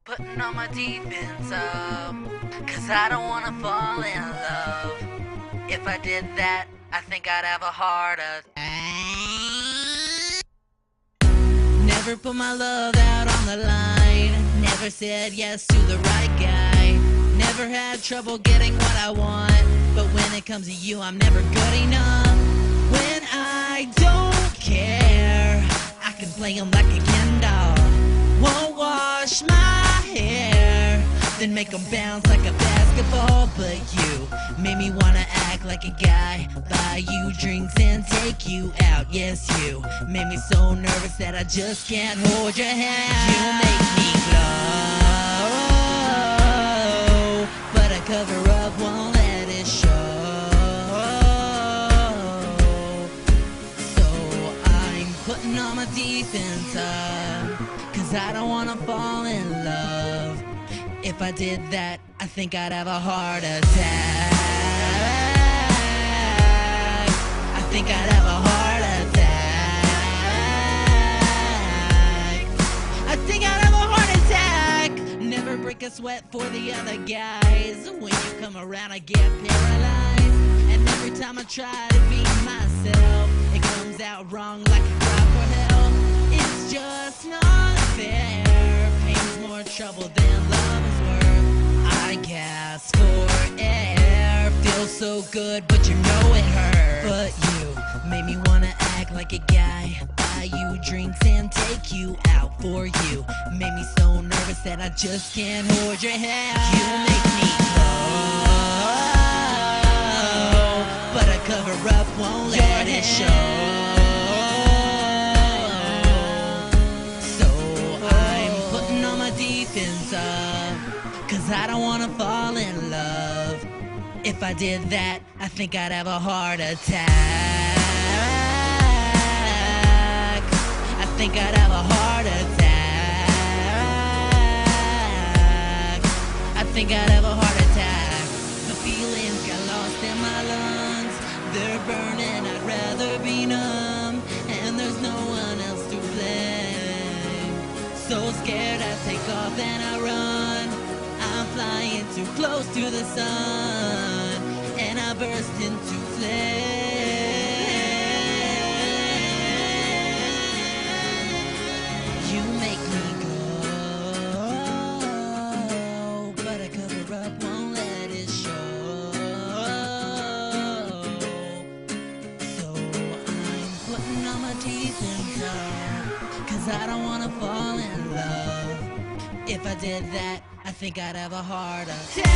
Putting on my defense up, 'cause I don't wanna fall in love. If I did that, I think I'd have a heart attack. Never put my love out on the line. Never said yes to the right guy. Never had trouble getting what I want. But when it comes to you, I'm never good enough. When I don't care, I can play him like a Ken doll. Won't wash my hair, then make them bounce like a basketball. But you made me wanna act like a guy, buy you drinks and take you out. Yes, you made me so nervous that I just can't hold your hand. You make me glow, but I cover up, won't let it show. So I'm putting on my defense up, 'cause I don't wanna fall in love. If I did that, I think I'd have a heart attack. I think I'd have a heart attack. I think I'd have a heart attack. Never break a sweat for the other guys. When you come around, I get paralyzed. And every time I try to be myself, it comes out wrong like a cry for help. It's just not fair. Pain's more trouble than love is worth. I gasp for air. Feels so good, but you know it hurts. But you made me wanna act like a guy, buy you drinks and take you out. For you made me so nervous that I just can't hold your hand. You make me glow, but I cover up, won't let it show. Defense up, 'cause I don't wanna fall in love. If I did that, I think I'd have a heart attack. I think I'd have a heart attack. I think I'd have a heart attack. The feelings got lost in my lungs. They're burning, I'd rather be numb. And there's no one else to blame. So scared I take off and I run. I'm flying too close to the sun, and I burst into flames. You make me go, but I cover up, won't let it show. So I'm putting on my defense up, 'cause I don't wanna fall in love. If I did that, I think I'd have a heart attack.